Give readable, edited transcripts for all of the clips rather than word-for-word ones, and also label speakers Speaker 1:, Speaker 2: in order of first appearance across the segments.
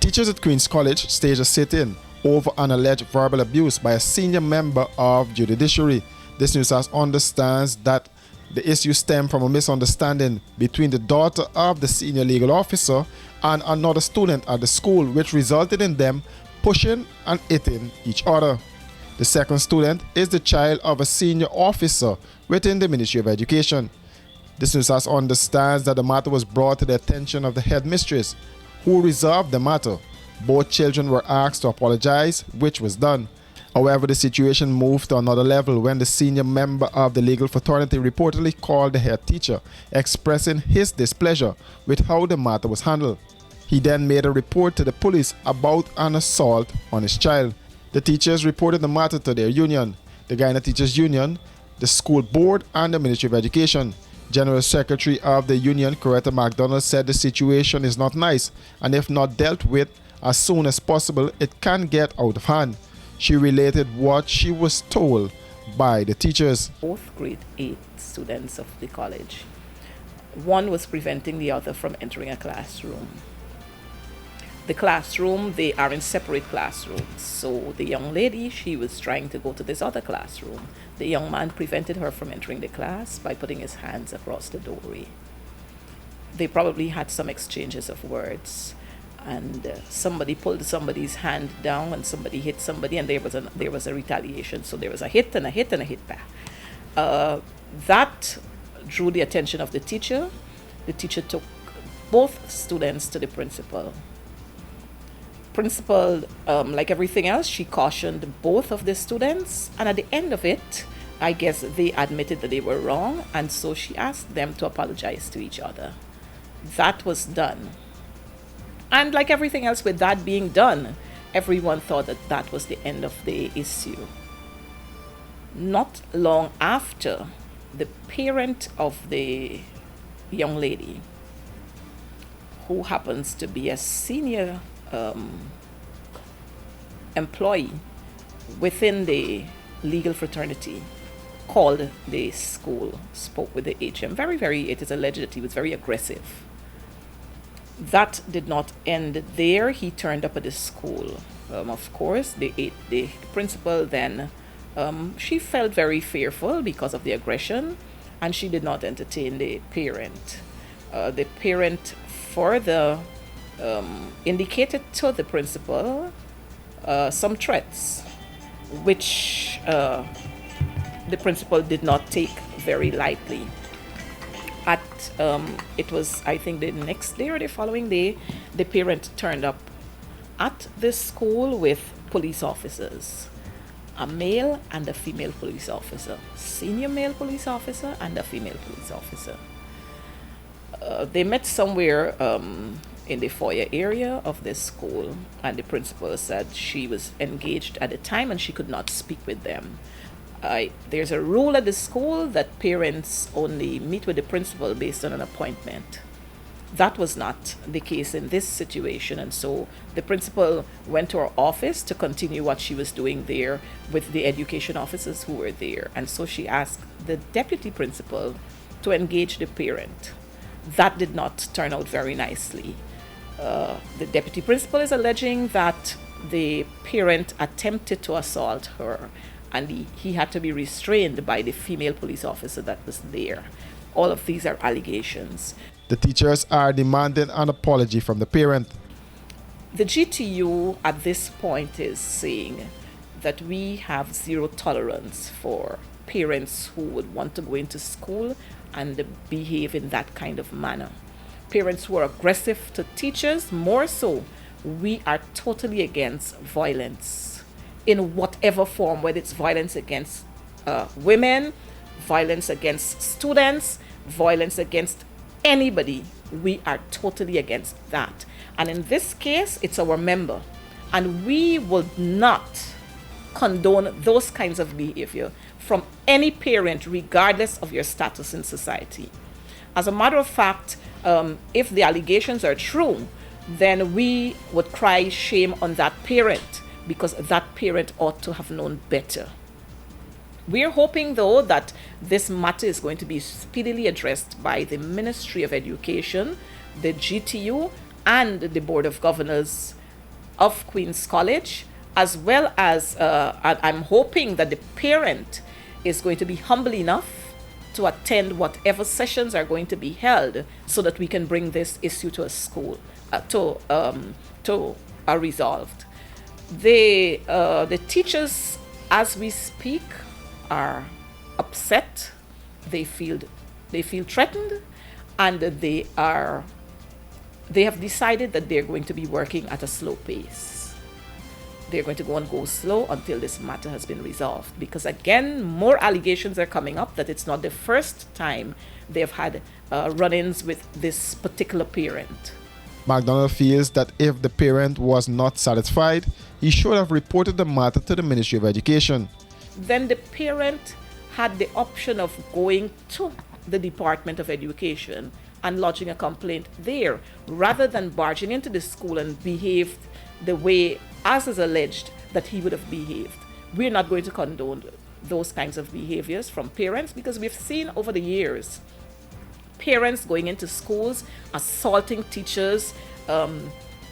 Speaker 1: Teachers at Queen's College staged a sit-in over an alleged verbal abuse by a senior member of judiciary. This news house understands that the issue stemmed from a misunderstanding between the daughter of the senior legal officer and another student at the school, which resulted in them pushing and hitting each other. The second student is the child of a senior officer within the Ministry of Education. This news house understands that the matter was brought to the attention of the headmistress, who resolved the matter. Both children were asked to apologize, which was done. However, the situation moved to another level when the senior member of the legal fraternity reportedly called the head teacher, expressing his displeasure with how the matter was handled. He then made a report to the police about an assault on his child. The teachers reported the matter to their union, the Guyana Teachers Union, the school board, and the Ministry of Education. General Secretary of the union, Coretta MacDonald, said the situation is not nice, and if not dealt with as soon as possible, it can get out of hand. She related what she was told by the teachers.
Speaker 2: Both grade 8 students of the college. One was preventing the other from entering a classroom. The classroom, they are in separate classrooms. So the young lady, she was trying to go to this other classroom. The young man prevented her from entering the class by putting his hands across the doorway. They probably had some exchanges of words, and somebody pulled somebody's hand down and somebody hit somebody, and there was a retaliation. So there was a hit and a hit and a hit back. That drew the attention of the teacher. The teacher took both students to the principal. Principal, like everything else, she cautioned both of the students, and at the end of it, I guess they admitted that they were wrong, and so she asked them to apologize to each other. That was done. And like everything else with that being done, everyone thought that that was the end of the issue. Not long after, the parent of the young lady, who happens to be a senior employee within the legal fraternity, called the school, spoke with the HM. It is alleged that he was very aggressive. That did not end there. He turned up at the school. Of course, the principal then, she felt very fearful because of the aggression, and she did not entertain the parent. The parent further indicated to the principal some threats, which the principal did not take very lightly. It was, I think, the next day or the following day, the parent turned up at the school with police officers, a male and a female police officer, senior male police officer and a female police officer. They met somewhere in the foyer area of this school, and the principal said she was engaged at the time and she could not speak with them. There's a rule at the school that parents only meet with the principal based on an appointment. That was not the case in this situation, and so the principal went to her office to continue what she was doing there with the education officers who were there, and so she asked the deputy principal to engage the parent. That did not turn out very nicely. The deputy principal is alleging that the parent attempted to assault her, and he had to be restrained by the female police officer that was there. All of these are allegations.
Speaker 1: The teachers are demanding an apology from the parent.
Speaker 2: The GTU at this point is saying that we have zero tolerance for parents who would want to go into school and behave in that kind of manner. Parents who are aggressive to teachers, more so, we are totally against violence in whatever form, whether it's violence against women, violence against students, violence against anybody. We are totally against that. And in this case, it's our member. And we would not condone those kinds of behavior from any parent, regardless of your status in society. As a matter of fact, if the allegations are true, then we would cry shame on that parent, because that parent ought to have known better. We're hoping, though, that this matter is going to be speedily addressed by the Ministry of Education, the GTU, and the Board of Governors of Queen's College, as well as I'm hoping that the parent is going to be humble enough to attend whatever sessions are going to be held, so that we can bring this issue to a school, to a resolved. The teachers, as we speak, are upset. They feel threatened, and they have decided that they're going to be working at a slow pace. They're going to go slow until this matter has been resolved, because again, more allegations are coming up that it's not the first time they've had run-ins with this particular parent.
Speaker 1: McDonald feels that if the parent was not satisfied, he should have reported the matter to the Ministry of Education.
Speaker 2: Then the parent had the option of going to the Department of Education and lodging a complaint there, rather than barging into the school and behave the way, as is alleged, that he would have behaved. We're not going to condone those kinds of behaviors from parents, because we've seen over the years parents going into schools, assaulting teachers,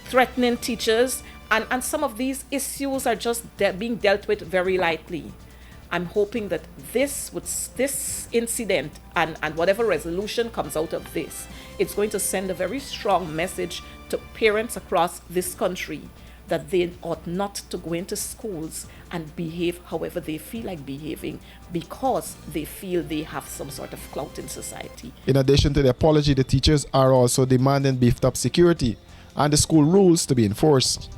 Speaker 2: threatening teachers, and some of these issues are just being dealt with very lightly. I'm hoping that this incident and whatever resolution comes out of this, it's going to send a very strong message to parents across this country that they ought not to go into schools and behave however they feel like behaving, because they feel they have some sort of clout in society.
Speaker 1: In addition to the apology, the teachers are also demanding beefed up security and the school rules to be enforced.